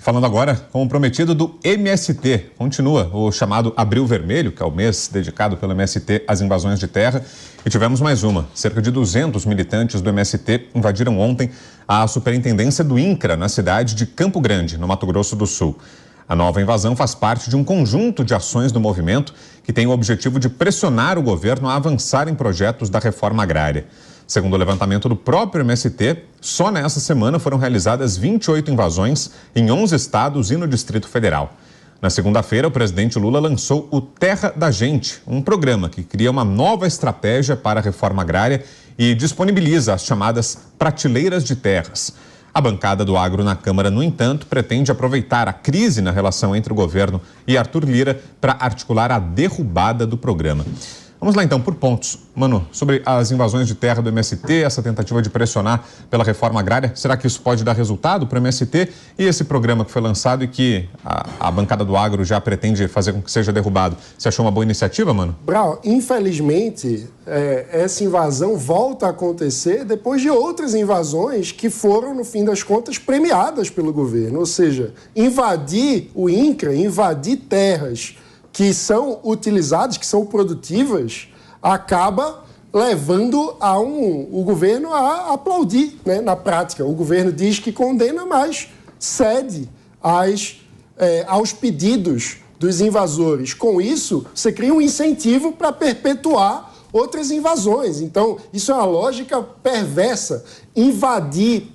Falando agora, como prometido, do MST. Continua o chamado Abril Vermelho, que é o mês dedicado pelo MST às invasões de terra. E tivemos mais uma. Cerca de 200 militantes do MST invadiram ontem a superintendência do INCRA, na cidade de Campo Grande, no Mato Grosso do Sul. A nova invasão faz parte de um conjunto de ações do movimento que tem o objetivo de pressionar o governo a avançar em projetos da reforma agrária. Segundo o levantamento do próprio MST, só nessa semana foram realizadas 28 invasões em 11 estados e no Distrito Federal. Na segunda-feira, o presidente Lula lançou o Terra da Gente, um programa que cria uma nova estratégia para a reforma agrária e disponibiliza as chamadas prateleiras de terras. A bancada do agro na Câmara, no entanto, pretende aproveitar a crise na relação entre o governo e Arthur Lira para articular a derrubada do programa. Vamos lá então, por pontos. Mano, sobre as invasões de terra do MST, essa tentativa de pressionar pela reforma agrária, será que isso pode dar resultado para o MST? E esse programa que foi lançado e que a bancada do agro já pretende fazer com que seja derrubado, você achou uma boa iniciativa, Mano? Brau, infelizmente, essa invasão volta a acontecer depois de outras invasões que foram, no fim das contas, premiadas pelo governo. Ou seja, invadir o INCRA, invadir terras que são utilizadas, que são produtivas, acaba levando o governo a aplaudir, né, na prática. O governo diz que condena, mas cede aos pedidos dos invasores. Com isso, você cria um incentivo para perpetuar outras invasões. Então, isso é uma lógica perversa. Invadir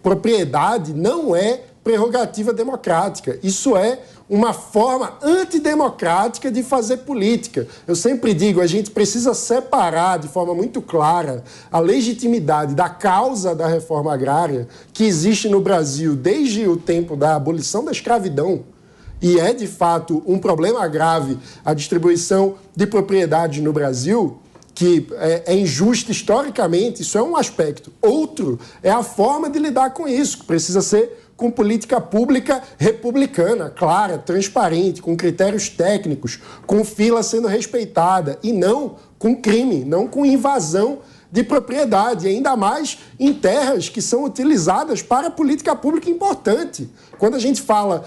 propriedade não é prerrogativa democrática. Isso é uma forma antidemocrática de fazer política. Eu sempre digo, a gente precisa separar de forma muito clara a legitimidade da causa da reforma agrária que existe no Brasil desde o tempo da abolição da escravidão, e é, de fato, um problema grave a distribuição de propriedade no Brasil, que é injusta historicamente, isso é um aspecto. Outro é a forma de lidar com isso, que precisa ser com política pública republicana, clara, transparente, com critérios técnicos, com fila sendo respeitada, e não com crime, não com invasão de propriedade, ainda mais em terras que são utilizadas para política pública importante. Quando a gente fala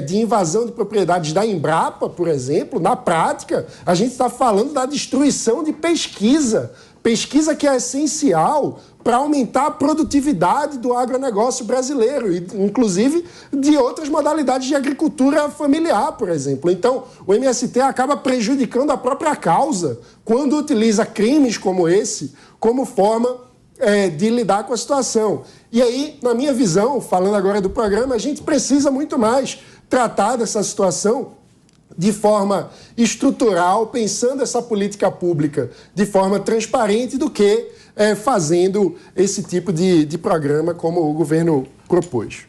de invasão de propriedades da Embrapa, por exemplo, na prática, a gente está falando da destruição de pesquisa que é essencial para aumentar a produtividade do agronegócio brasileiro, e inclusive de outras modalidades de agricultura familiar, por exemplo. Então, o MST acaba prejudicando a própria causa quando utiliza crimes como esse como forma de lidar com a situação. E aí, na minha visão, falando agora do programa, a gente precisa muito mais tratar dessa situação de forma estrutural, pensando essa política pública de forma transparente, do que fazendo esse tipo de programa como o governo propôs.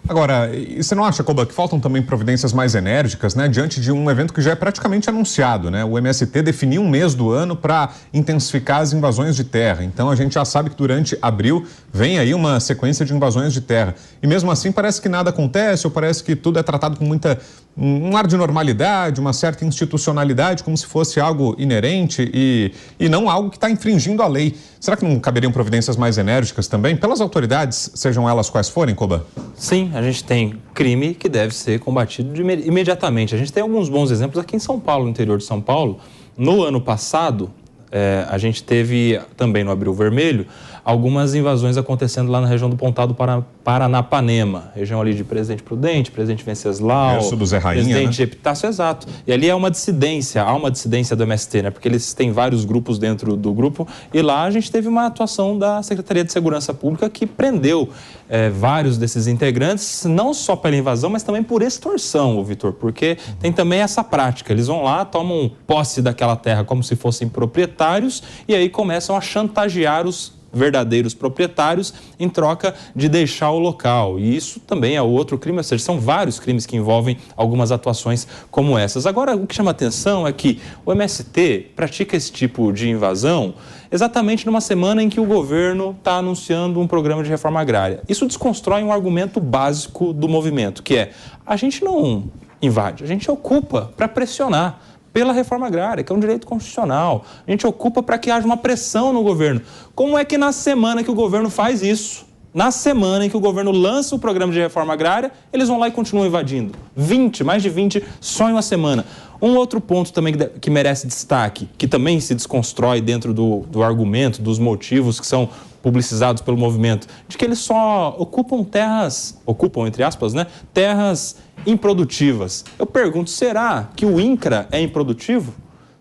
Agora, e você não acha, Koba, que faltam também providências mais enérgicas, né, diante de um evento que já é praticamente anunciado, né? O MST definiu um mês do ano para intensificar as invasões de terra. Então, a gente já sabe que durante abril vem aí uma sequência de invasões de terra. E mesmo assim, parece que nada acontece, ou parece que tudo é tratado com um ar de normalidade, uma certa institucionalidade, como se fosse algo inerente e não algo que está infringindo a lei. Será que não caberiam providências mais enérgicas também, pelas autoridades, sejam elas quais forem, Koba? Sim, a gente tem crime que deve ser combatido imediatamente. A gente tem alguns bons exemplos aqui em São Paulo, no interior de São Paulo. No ano passado, a gente teve também no Abril Vermelho algumas invasões acontecendo lá na região do Pontado Paranapanema, região ali de Presidente Prudente, Presidente Venceslau, Verso do Zé Rainha, Presidente né? Epitácio, exato. E ali há uma dissidência do MST, né? Porque eles têm vários grupos dentro do grupo, e lá a gente teve uma atuação da Secretaria de Segurança Pública que prendeu vários desses integrantes, não só pela invasão, mas também por extorsão, Vitor, porque tem também essa prática. Eles vão lá, tomam posse daquela terra como se fossem proprietários e aí começam a chantagear os verdadeiros proprietários em troca de deixar o local. E isso também é outro crime, ou seja, são vários crimes que envolvem algumas atuações como essas. Agora, o que chama atenção é que o MST pratica esse tipo de invasão exatamente numa semana em que o governo está anunciando um programa de reforma agrária. Isso desconstrói um argumento básico do movimento, que é: a gente não invade, a gente ocupa para pressionar pela reforma agrária, que é um direito constitucional. A gente ocupa para que haja uma pressão no governo. Como é que na semana que o governo faz isso, Na semana em que o governo lança o programa de reforma agrária, eles vão lá e continuam invadindo. Mais de 20 só em uma semana. Um outro ponto também que merece destaque, que também se desconstrói dentro do argumento, dos motivos que são publicizados pelo movimento, de que eles só ocupam, entre aspas, né, terras improdutivas. Eu pergunto, será que o INCRA é improdutivo?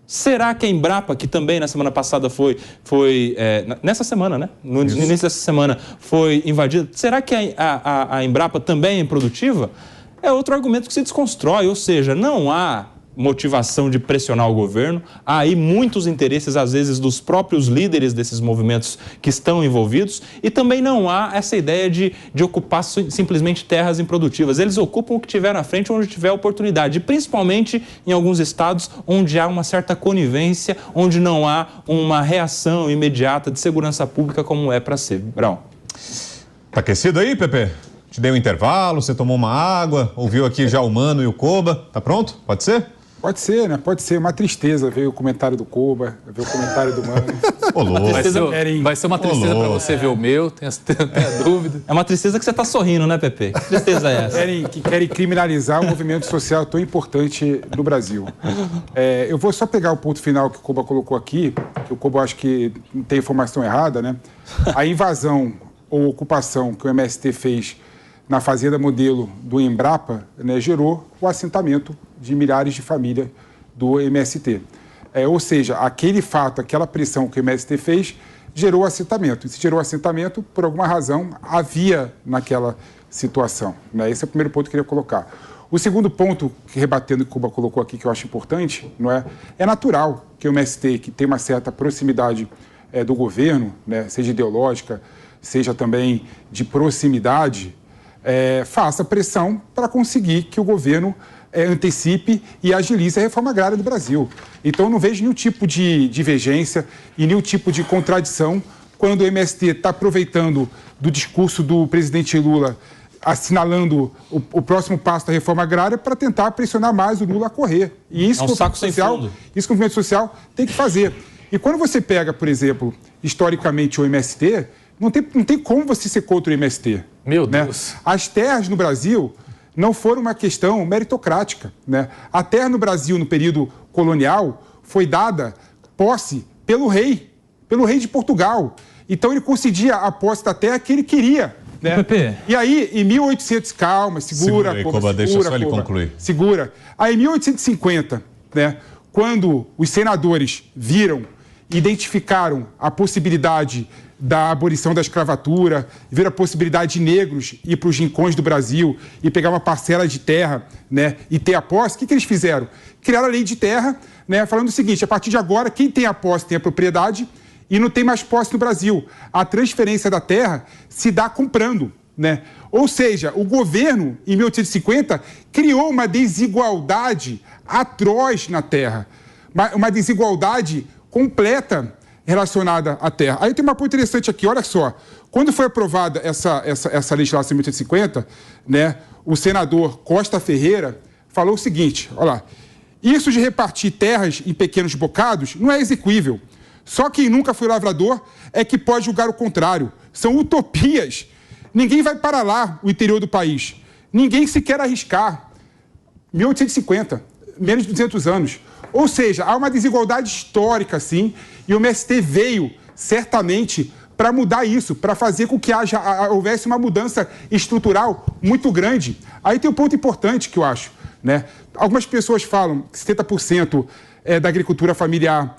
Será que a Embrapa, que também na semana passada nessa semana, né? No início dessa semana, foi invadida, será que a Embrapa também é improdutiva? É outro argumento que se desconstrói, ou seja, não há motivação de pressionar o governo, há aí muitos interesses, às vezes, dos próprios líderes desses movimentos que estão envolvidos, e também não há essa ideia de ocupar simplesmente terras improdutivas. Eles ocupam o que tiver na frente, onde tiver oportunidade, principalmente em alguns estados onde há uma certa conivência, onde não há uma reação imediata de segurança pública como é para ser. Brão. Tá aquecido aí, Pepe? Te dei um intervalo, você tomou uma água, ouviu aqui já o Mano e o Koba. Tá pronto? Pode ser? Pode ser, né? Pode ser. Uma tristeza ver o comentário do Koba, ver o comentário do Mano. Vai ser uma tristeza para você ver o meu, tem a dúvida. É uma tristeza que você está sorrindo, né, Pepe? Que tristeza é essa? Querem criminalizar um movimento social tão importante no Brasil. Eu vou só pegar o ponto final que o Koba colocou aqui, que o Koba acho que tem informação errada, né? A invasão ou ocupação que o MST fez na fazenda modelo do Embrapa, né, gerou o assentamento de milhares de famílias do MST. Ou seja, aquele fato, aquela pressão que o MST fez, gerou assentamento. E se gerou assentamento, por alguma razão, havia naquela situação. Né? Esse é o primeiro ponto que eu queria colocar. O segundo ponto, rebatendo o que o Koba colocou aqui, que eu acho importante, não é natural que o MST, que tem uma certa proximidade do governo, né, seja ideológica, seja também de proximidade, faça pressão para conseguir que o governo antecipe e agilize a reforma agrária do Brasil. Então, eu não vejo nenhum tipo de divergência e nenhum tipo de contradição quando o MST está aproveitando do discurso do presidente Lula, assinalando o próximo passo da reforma agrária para tentar pressionar mais o Lula a correr. E isso, isso que o movimento social tem que fazer. E quando você pega, por exemplo, historicamente o MST, não tem como você ser contra o MST. Meu Deus. Né? As terras no Brasil não foram uma questão meritocrática. Né? A terra no Brasil, no período colonial, foi dada posse pelo rei de Portugal. Então, ele concedia a posse da terra que ele queria. Né? E aí, em 1800... Calma, segura, Koba, deixa só ele concluir. Segura. Aí, em 1850, né, quando os senadores identificaram a possibilidade da abolição da escravatura, viram a possibilidade de negros ir para os rincões do Brasil e pegar uma parcela de terra, né, e ter a posse, o que eles fizeram? Criaram a lei de terra, né, falando o seguinte: a partir de agora, quem tem a posse tem a propriedade e não tem mais posse no Brasil. A transferência da terra se dá comprando. Né? Ou seja, o governo, em 1850, criou uma desigualdade atroz na terra, uma desigualdade completa relacionada à terra. Aí tem uma coisa interessante aqui, olha só. Quando foi aprovada essa legislação em 1850, né, o senador Costa Ferreira falou o seguinte, olha lá: isso de repartir terras em pequenos bocados não é execuível. Só quem nunca foi lavrador é que pode julgar o contrário. São utopias. Ninguém vai para lá, o interior do país. Ninguém se quer arriscar. 1850, menos de 200 anos. Ou seja, há uma desigualdade histórica, sim, e o MST veio, certamente, para mudar isso, para fazer com que houvesse uma mudança estrutural muito grande. Aí tem um ponto importante que eu acho, né? Algumas pessoas falam que 70% da agricultura familiar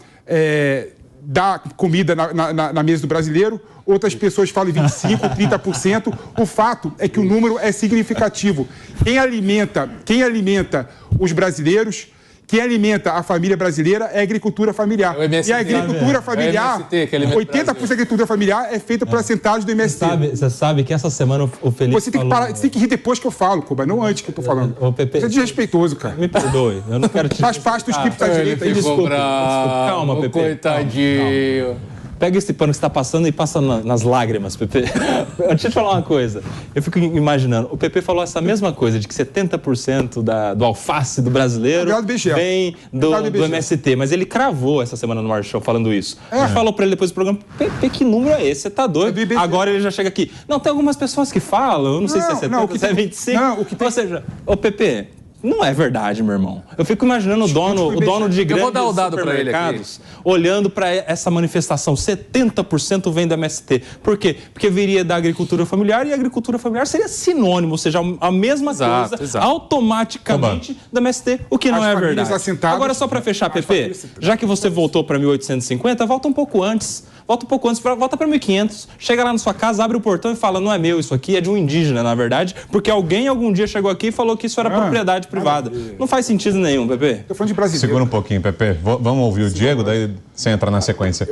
dá comida na mesa do brasileiro, outras pessoas falam em 25%, 30%. O fato é que o número é significativo. Quem alimenta os brasileiros, quem alimenta a família brasileira é a agricultura familiar. E a agricultura familiar, 80% da agricultura familiar é feita por assentados do MST. Você sabe que essa semana o Felipe Você tem que rir depois que eu falo, Koba, não antes que eu tô falando. Você é desrespeitoso, cara. Me perdoe, eu não quero te... Faz parte do script da direita. Desculpa. Calma, Pepe. Coitadinho. pega esse pano que você está passando e passa nas lágrimas, Pepe. Deixa eu te falar uma coisa. Eu fico imaginando, o Pepe falou essa mesma coisa, de que 70% do alface do brasileiro vem do MST, mas ele cravou essa semana no Marchão falando isso. A gente falou para ele depois do programa, Pepe, que número é esse? Você tá doido? Agora ele já chega aqui. Não, tem algumas pessoas que falam, eu não sei se é 70, se é 25. Ou seja, ô Pepe, não é verdade, meu irmão. Eu fico imaginando o dono de grandes supermercados olhando para essa manifestação. 70% vem do MST. Por quê? Porque viria da agricultura familiar e a agricultura familiar seria sinônimo, ou seja, a mesma coisa automaticamente do MST, o que não é verdade. Agora, só para fechar, Pepe, já que você voltou para 1850, volta um pouco antes. Volta para 1500, chega lá na sua casa, abre o portão e fala, não é meu isso aqui, é de um indígena, na verdade, porque alguém algum dia chegou aqui e falou que isso era propriedade privada. Não faz sentido nenhum, Pepe. Estou falando de brasileiro. Segura um pouquinho, Pepe. Vamos ouvir o Diego, daí você entra na sequência.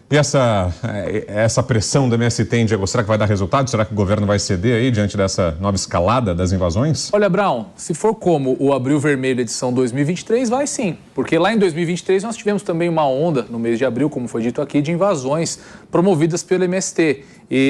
E essa pressão do MST em Diego, será que vai dar resultado? Será que o governo vai ceder aí diante dessa nova escalada das invasões? Olha, Brown, se for como o Abril Vermelho edição 2023, vai sim. Porque lá em 2023 nós tivemos também uma onda, no mês de abril, como foi dito aqui, de invasões promovidas pelo MST.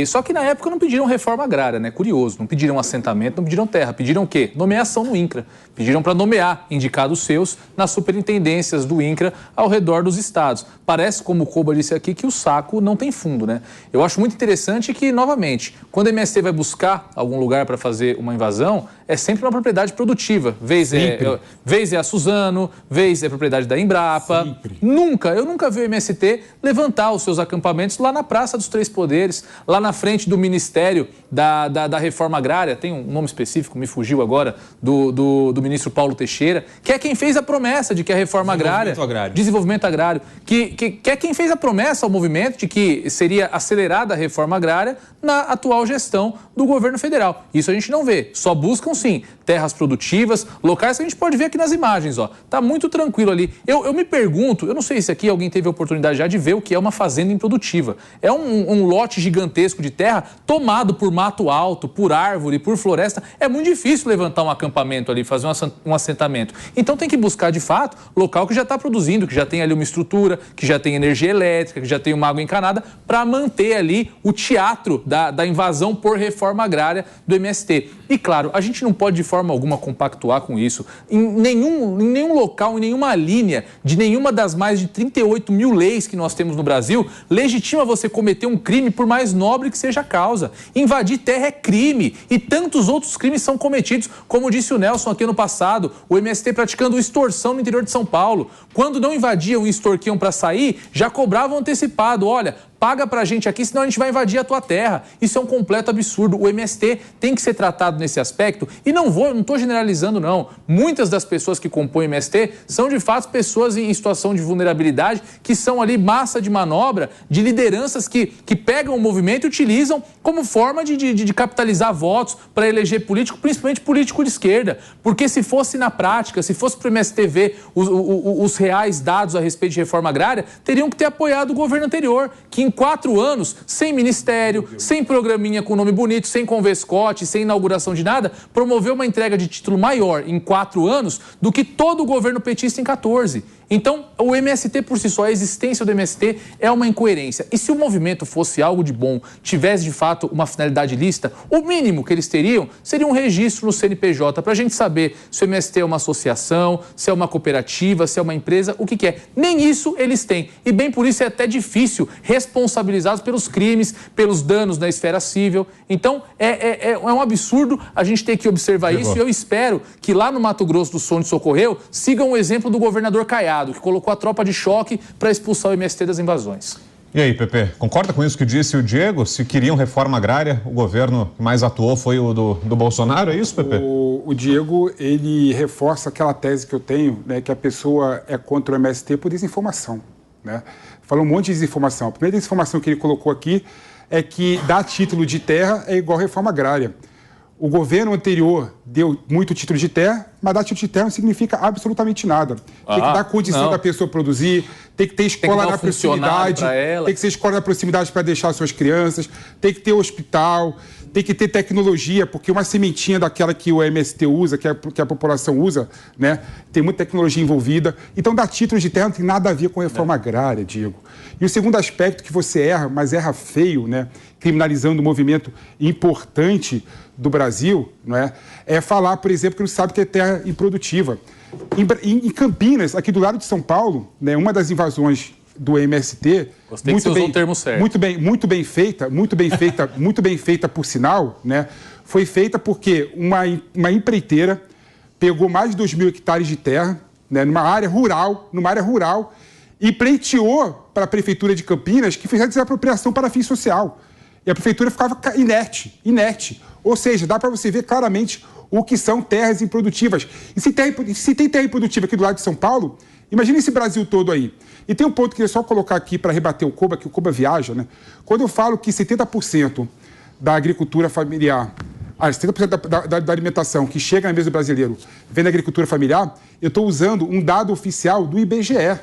Só que na época não pediram reforma agrária, né? Curioso, não pediram assentamento, não pediram terra, pediram o quê? Nomeação no INCRA. Pediram para nomear indicados seus nas superintendências do INCRA ao redor dos estados. Parece, como o Koba disse aqui, que o saco não tem fundo, né? Eu acho muito interessante que, novamente, quando o MST vai buscar algum lugar para fazer uma invasão, é sempre uma propriedade produtiva. Vez é a Suzano, vez é a propriedade da Embrapa. Eu nunca vi o MST levantar os seus acampamentos lá na Praça dos Três Poderes, lá na frente do Ministério da Reforma Agrária, tem um nome específico, me fugiu agora, do ministro Paulo Teixeira, que é quem fez a promessa de que a reforma agrária... Desenvolvimento agrário. Que é quem fez a promessa ao movimento de que seria acelerada a reforma agrária na atual gestão do governo federal. Isso a gente não vê. Só buscam, sim, terras produtivas, locais que a gente pode ver aqui nas imagens, ó. Tá muito tranquilo ali. Eu me pergunto, eu não sei se aqui alguém teve a oportunidade já de ver o que é uma fazenda improdutiva. É um lote gigantesco de terra tomado por mato alto, por árvore, por floresta. É muito difícil levantar um acampamento ali, fazer um assentamento. Então tem que buscar, de fato, local que já está produzindo, que já tem ali uma estrutura, que já tem energia elétrica, que já tem uma água encanada, para manter ali o teatro da invasão por reforma agrária do MST. E claro, a gente não pode de forma alguma compactuar com isso. Em nenhum local, em nenhuma linha de nenhuma das mais de 38 mil leis que nós temos no Brasil, legitima você cometer um crime por mais nobre que seja a causa. Invadir terra é crime e tantos outros crimes são cometidos, como disse o Nelson aqui no passado, o MST praticando extorsão no interior de São Paulo. Quando não invadiam e extorquiam para sair, já cobravam antecipado. Olha, paga pra gente aqui, senão a gente vai invadir a tua terra. Isso é um completo absurdo. O MST tem que ser tratado nesse aspecto e não estou generalizando, não. Muitas das pessoas que compõem o MST são, de fato, pessoas em situação de vulnerabilidade que são ali massa de manobra de lideranças que pegam o movimento e utilizam como forma de capitalizar votos para eleger político, principalmente político de esquerda. Porque se fosse na prática, se fosse para o MST ver os reais dados a respeito de reforma agrária, teriam que ter apoiado o governo anterior, que em 4 anos, sem ministério, sem programinha com nome bonito, sem convescote, sem inauguração de nada, promoveu uma entrega de título maior em 4 anos do que todo o governo petista em 14. Então, o MST por si só, a existência do MST é uma incoerência. E se o movimento fosse algo de bom, tivesse de fato uma finalidade lícita, o mínimo que eles teriam seria um registro no CNPJ para a gente saber se o MST é uma associação, se é uma cooperativa, se é uma empresa, o que é. Nem isso eles têm. E bem por isso é até difícil responsabilizá-los pelos crimes, pelos danos na esfera civil. Então, é um absurdo a gente ter que observar isso. E eu espero que lá no Mato Grosso do Sul, onde socorreu, sigam o exemplo do governador Caiado, que colocou a tropa de choque para expulsar o MST das invasões. E aí, Pepe, concorda com isso que disse o Diego? Se queriam reforma agrária, o governo que mais atuou foi o do Bolsonaro, é isso, Pepe? O Diego, ele reforça aquela tese que eu tenho, né, que a pessoa é contra o MST por desinformação, né? Falou um monte de desinformação. A primeira desinformação que ele colocou aqui é que dar título de terra é igual reforma agrária. O governo anterior deu muito título de terra, mas dar título de terra não significa absolutamente nada. Tem que dar condição da pessoa produzir, tem que ter escola na proximidade, tem que ser escola na proximidade para deixar suas crianças, tem que ter hospital, tem que ter tecnologia, porque uma sementinha daquela que o MST usa, que a população usa, né, tem muita tecnologia envolvida. Então, dar títulos de terra não tem nada a ver com reforma agrária, Diego. E o segundo aspecto que você erra, mas erra feio, né, criminalizando um movimento importante do Brasil, não é? É falar, por exemplo, que não sabe que é terra improdutiva. Em Campinas, aqui do lado de São Paulo, né, uma das invasões do MST, Gostei que você usou o termo certo. muito bem feita por sinal, né? Foi feita porque uma empreiteira pegou mais de 2.000 hectares de terra, né, numa área rural, e pleiteou para a prefeitura de Campinas que fizesse desapropriação para fim social. E a prefeitura ficava inerte. Ou seja, dá para você ver claramente o que são terras improdutivas. E se tem terra improdutiva aqui do lado de São Paulo, imagina esse Brasil todo aí. E tem um ponto que eu queria só colocar aqui para rebater o Koba, que o Koba viaja, né? Quando eu falo que 70% da agricultura familiar, 70% da alimentação que chega na mesa do brasileiro vem da agricultura familiar, eu estou usando um dado oficial do IBGE.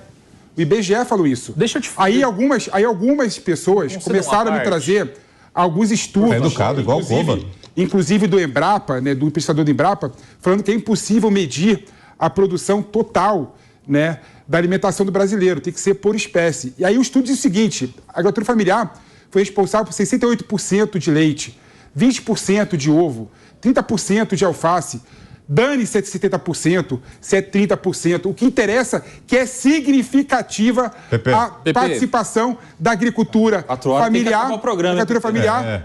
O IBGE falou isso. Deixa eu te falar. Aí algumas pessoas começaram a me trazer alguns estudos. É educado, igual o Koba. Inclusive do Embrapa, né, do pesquisador do Embrapa, falando que é impossível medir a produção total, né, da alimentação do brasileiro, tem que ser por espécie. E aí o estudo diz o seguinte: a agricultura familiar foi responsável por 68% de leite, 20% de ovo, 30% de alface. Dane-se é de 70%, se é 30%. O que interessa é que é significativa a participação da agricultura familiar,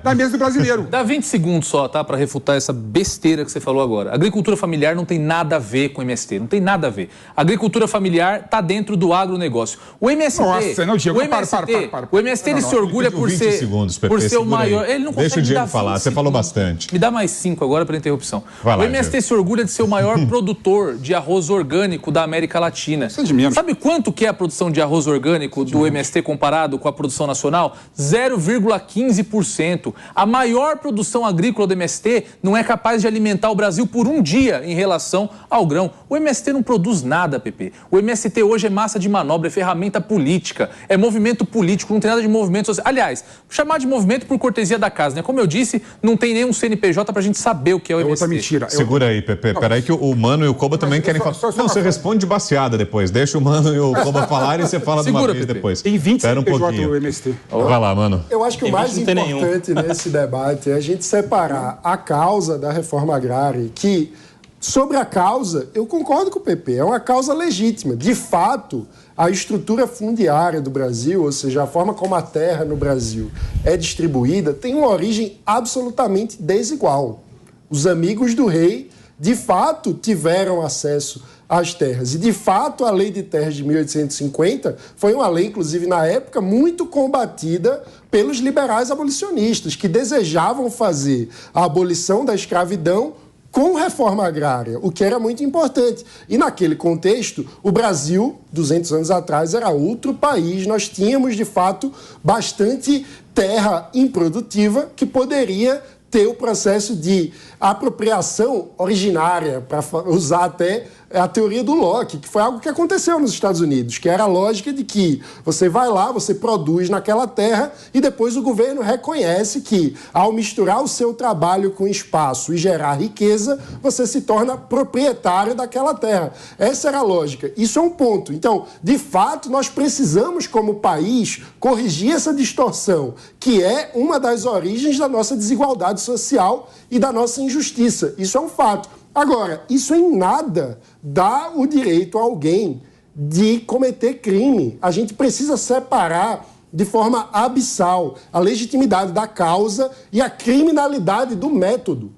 na mesa do brasileiro. Dá 20 segundos só, tá? Para refutar essa besteira que você falou agora. A agricultura familiar não tem nada a ver com o MST, não tem nada a ver. A agricultura familiar está dentro do agronegócio. O MST... Nossa, não, Diego, O MST, ele se orgulha por ser o maior... Ele não consegue. Deixa o Diego falar, você falou bastante. Me dá mais 5 agora para interrupção. Vai lá, o MST se orgulha de ser o maior produtor de arroz orgânico da América Latina. Sabe quanto que é a produção de arroz orgânico do MST comparado com a produção nacional? 0,15%. A maior produção agrícola do MST não é capaz de alimentar o Brasil por um dia em relação ao grão. O MST não produz nada, Pepe. O MST hoje é massa de manobra, é ferramenta política, é movimento político, não tem nada de movimento social. Aliás, chamar de movimento por cortesia da casa, né? Como eu disse, não tem nenhum CNPJ pra gente saber o que é o MST. Outra mentira. Segura aí, Pepe. Peraí que o Mano e o Koba também querem falar. Não, você responde de baseada depois. Deixa o Mano e o Koba falarem e você fala de uma vez depois. Tem 20 CNPJ o MST. Vai lá, Mano. Eu acho que o mais importante nesse debate é a gente separar a causa da reforma agrária, que, sobre a causa, eu concordo com o PP, é uma causa legítima. De fato, a estrutura fundiária do Brasil, ou seja, a forma como a terra no Brasil é distribuída, tem uma origem absolutamente desigual. Os amigos do rei, de fato, tiveram acesso às terras. E, de fato, a Lei de Terras de 1850 foi uma lei, inclusive, na época, muito combatida pelos liberais abolicionistas, que desejavam fazer a abolição da escravidão com reforma agrária, o que era muito importante. E, naquele contexto, o Brasil, 200 anos atrás, era outro país. Nós tínhamos, de fato, bastante terra improdutiva que poderia ter o processo de apropriação originária, para usar até a teoria do Locke, que foi algo que aconteceu nos Estados Unidos, que era a lógica de que você vai lá, você produz naquela terra e depois o governo reconhece que, ao misturar o seu trabalho com espaço e gerar riqueza, você se torna proprietário daquela terra. Essa era a lógica. Isso é um ponto. Então, de fato, nós precisamos, como país, corrigir essa distorção, que é uma das origens da nossa desigualdade social e da nossa injustiça. Isso é um fato. Agora, isso em nada dá o direito a alguém de cometer crime. A gente precisa separar de forma abissal a legitimidade da causa e a criminalidade do método.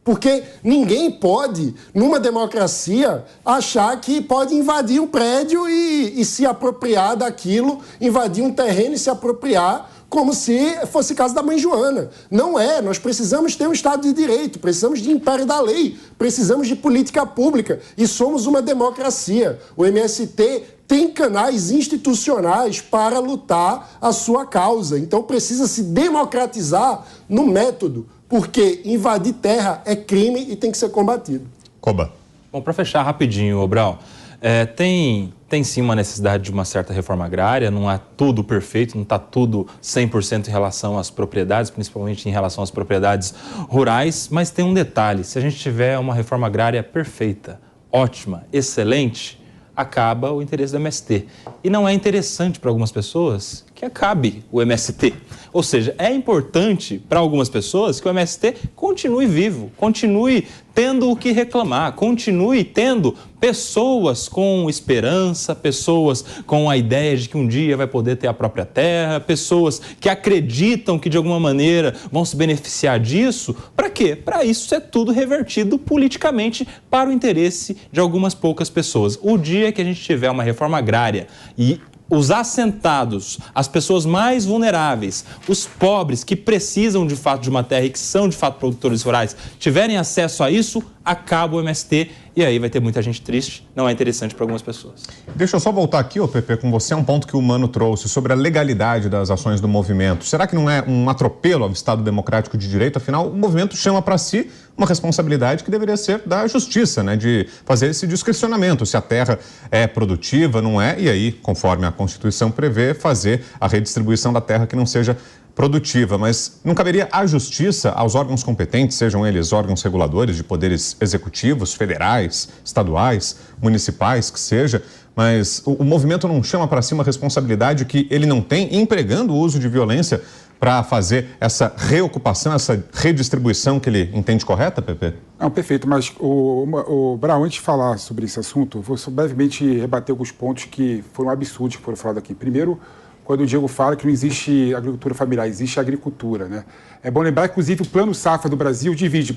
Porque ninguém pode, numa democracia, achar que pode invadir um prédio e se apropriar daquilo, invadir um terreno e se apropriar, como se fosse caso da mãe Joana. Não é. Nós precisamos ter um Estado de Direito, precisamos de império da lei, precisamos de política pública e somos uma democracia. O MST tem canais institucionais para lutar a sua causa. Então precisa se democratizar no método, porque invadir terra é crime e tem que ser combatido. Koba. Bom, para fechar rapidinho, Brau, Tem sim uma necessidade de uma certa reforma agrária, não é tudo perfeito, não está tudo 100% em relação às propriedades, principalmente em relação às propriedades rurais, mas tem um detalhe: se a gente tiver uma reforma agrária perfeita, ótima, excelente, acaba o interesse do MST. E não é interessante para algumas pessoas que acabe o MST. Ou seja, é importante para algumas pessoas que o MST continue vivo, continue tendo o que reclamar, continue tendo pessoas com esperança, pessoas com a ideia de que um dia vai poder ter a própria terra, pessoas que acreditam que de alguma maneira vão se beneficiar disso. Para quê? Para isso ser tudo revertido politicamente para o interesse de algumas poucas pessoas. O dia que a gente tiver uma reforma agrária e os assentados, as pessoas mais vulneráveis, os pobres que precisam de fato de uma terra e que são de fato produtores rurais, tiverem acesso a isso, acaba o MST e aí vai ter muita gente triste, não é interessante para algumas pessoas. Deixa eu só voltar aqui, Pepe, com você, um ponto que o Mano trouxe sobre a legalidade das ações do movimento. Será que não é um atropelo ao Estado Democrático de Direito? Afinal, o movimento chama para si uma responsabilidade que deveria ser da justiça, né? De fazer esse discricionamento, se a terra é produtiva, não é, e aí, conforme a Constituição prevê, fazer a redistribuição da terra que não seja produtiva, mas não caberia à justiça, aos órgãos competentes, sejam eles órgãos reguladores de poderes executivos, federais, estaduais, municipais, que seja, mas o movimento não chama para si uma responsabilidade que ele não tem, empregando o uso de violência para fazer essa reocupação, essa redistribuição que ele entende correta, Pepe? Não, perfeito, mas o Brau, antes de falar sobre esse assunto, vou só brevemente rebater alguns pontos que foram absurdos que foram falados aqui. Primeiro, quando o Diego fala que não existe agricultura familiar, existe agricultura, né? É bom lembrar, inclusive, o Plano Safra do Brasil divide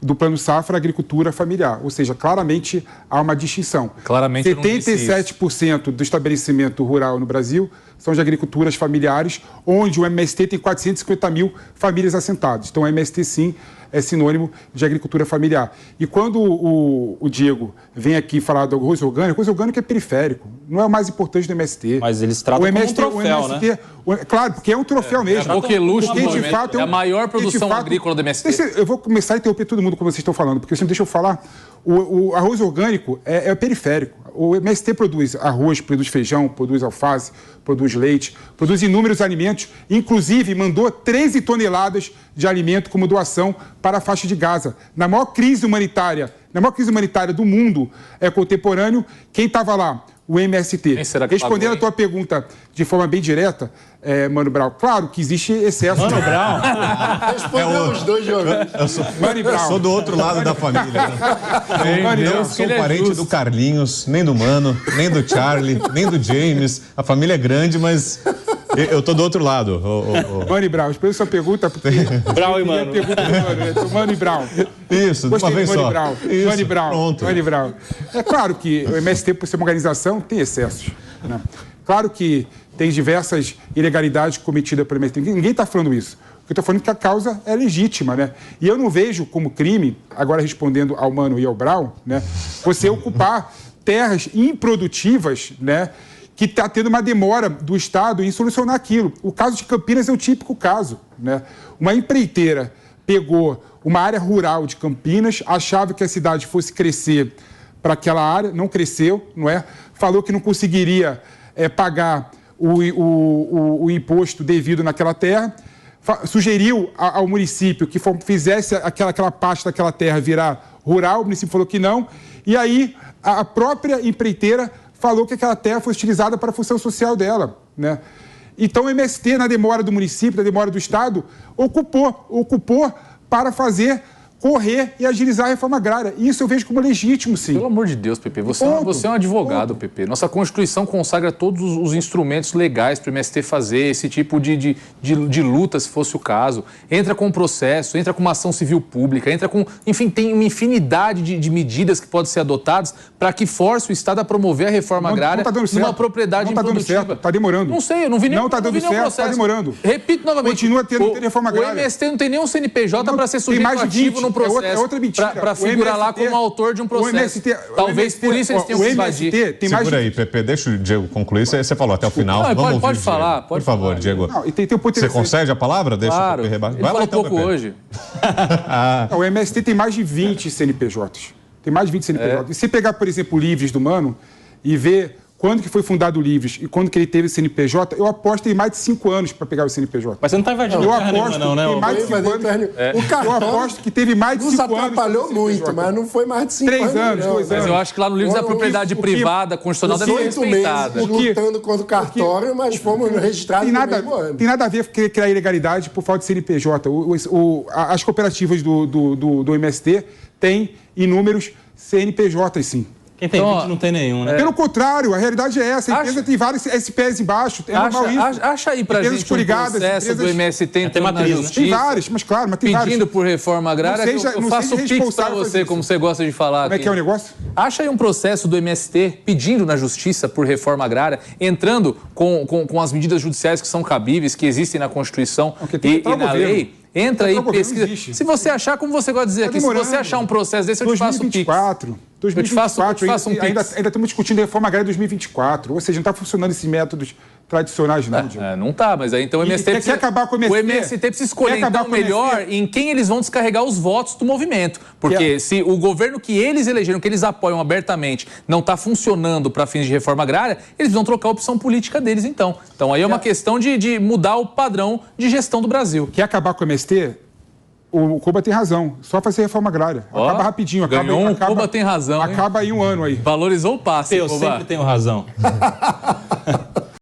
do Plano Safra, agricultura familiar. Ou seja, claramente há uma distinção. Claramente 77% do estabelecimento rural no Brasil são de agriculturas familiares, onde o MST tem 450 mil famílias assentadas. Então, o MST, sim, é sinônimo de agricultura familiar. E quando o Diego vem aqui falar do arroz orgânico é periférico, não é o mais importante do MST. Mas eles tratam como um troféu, né? Claro, porque é um troféu mesmo. É coqueluche do de fato, é a maior produção agrícola do MST. Eu vou começar a interromper todo mundo como vocês estão falando, porque deixa eu falar. O arroz orgânico é periférico. O MST produz arroz, produz feijão, produz alface, produz leite, produz inúmeros alimentos, inclusive mandou 13 toneladas de alimento como doação para a faixa de Gaza. Na maior crise humanitária do mundo contemporâneo, quem estava lá? O MST. Respondendo a tua pergunta de forma bem direta, Mano Brau, claro que existe excesso. Mano Brau? Respondeu os dois jogando. Eu sou do outro lado da família. Né? Eu sou parente do Carlinhos, nem do Mano, nem do Charlie, nem do James. A família é grande, mas eu tô do outro lado. Mano e Brau, espero sua pergunta, porque... Brau e Mano. Mano e Brau. Isso, de uma vez só. Mano e Brau. Pronto. Mano e Brau. É claro que o MST, por ser uma organização, tem excessos, né? Claro que tem diversas ilegalidades cometidas pelo MST. Ninguém está falando isso. O que eu estou falando é que a causa é legítima, né? E eu não vejo como crime, agora respondendo ao Mano e ao Brau, né, você ocupar terras improdutivas, né, que está tendo uma demora do Estado em solucionar aquilo. O caso de Campinas é o típico caso, né? Uma empreiteira pegou uma área rural de Campinas, achava que a cidade fosse crescer para aquela área, não cresceu, não é? Falou que não conseguiria pagar o imposto devido naquela terra, sugeriu ao município que fizesse aquela parte daquela terra virar rural, o município falou que não, e aí a própria empreiteira falou que aquela terra fosse utilizada para a função social dela, né? Então o MST, na demora do município, na demora do Estado, ocupou para fazer correr e agilizar a reforma agrária. Isso eu vejo como legítimo, sim. Pelo amor de Deus, Pepe, você é um advogado, Pepe. Nossa Constituição consagra todos os instrumentos legais para o MST fazer esse tipo de luta, se fosse o caso. Entra com um processo, entra com uma ação civil pública, entra com... Enfim, tem uma infinidade de medidas que podem ser adotadas para que force o Estado a promover a reforma agrária numa propriedade improdutiva. Não está dando certo, está demorando. Não sei, eu não vi nenhum processo. Não está dando certo, está demorando. Repito novamente. Continua tendo reforma agrária. O MST não tem nenhum CNPJ para ser sujeito ativo no processo. É outra mentira. Para figurar lá como autor de um processo. Talvez por isso eles tenham que invadir. Segura aí, Pepe, deixa o Diego concluir. Você falou até o final. Não, pode falar. Por favor, Diego. Não, você concede a palavra? Deixa claro. o Pepe Ele falou pouco hoje. O MST tem mais de 20 CNPJs. Tem mais de 20 CNPJ. E se pegar, por exemplo, o Livres do Mano e ver quando que foi fundado o Livres e quando que ele teve o CNPJ, eu aposto que tem mais de 5 anos para pegar o CNPJ. Mas você não está invadindo Eu terra nenhuma, aposto não, né? que tem mais de 5 anos. O cartório Eu aposto que teve mais de 5 anos. nos atrapalhou muito, mas não foi mais de 5 anos. 3 anos, 2 anos. Mas eu acho que lá no livro da propriedade privada, constitucional, deve ser respeitada. Lutando contra o cartório, mas fomos registrados no mesmo ano. Tem nada a ver com criar ilegalidade por falta de CNPJ. As cooperativas do MST têm inúmeros CNPJs, sim. Quem tem 20 não tem nenhum, né? Pelo contrário, a realidade é essa. A empresa tem vários SPS embaixo. É normal isso. Acha aí pra gente um processo do MST entrando na justiça. Tem vários, mas claro, mas tem vários. Pedindo por reforma agrária, eu faço o pix pra você, como você gosta de falar. Como é que é o negócio? Acha aí um processo do MST pedindo na justiça por reforma agrária, entrando com as medidas judiciais que são cabíveis, que existem na Constituição e na lei. Entra aí, pesquisa. Se você achar, como você gosta de dizer aqui, se você achar um processo desse, eu te faço o pix. 2024, eu te faço um pix. Ainda estamos discutindo a reforma agrária de 2024. Ou seja, não está funcionando esses métodos tradicionais, não. Não está, mas aí então o MST precisa... Quer acabar com o MST? O MST precisa escolher, então, melhor em quem eles vão descarregar os votos do movimento. Porque se o governo que eles elegeram, que eles apoiam abertamente, não está funcionando para fins de reforma agrária, eles vão trocar a opção política deles, então. Então aí é uma questão de mudar o padrão de gestão do Brasil. Quer acabar com o MST? O Cuba tem razão. Só fazer reforma agrária. Acaba rapidinho. Cuba tem razão. Acaba aí um ano aí. Valorizou o passe. Eu sempre tenho razão.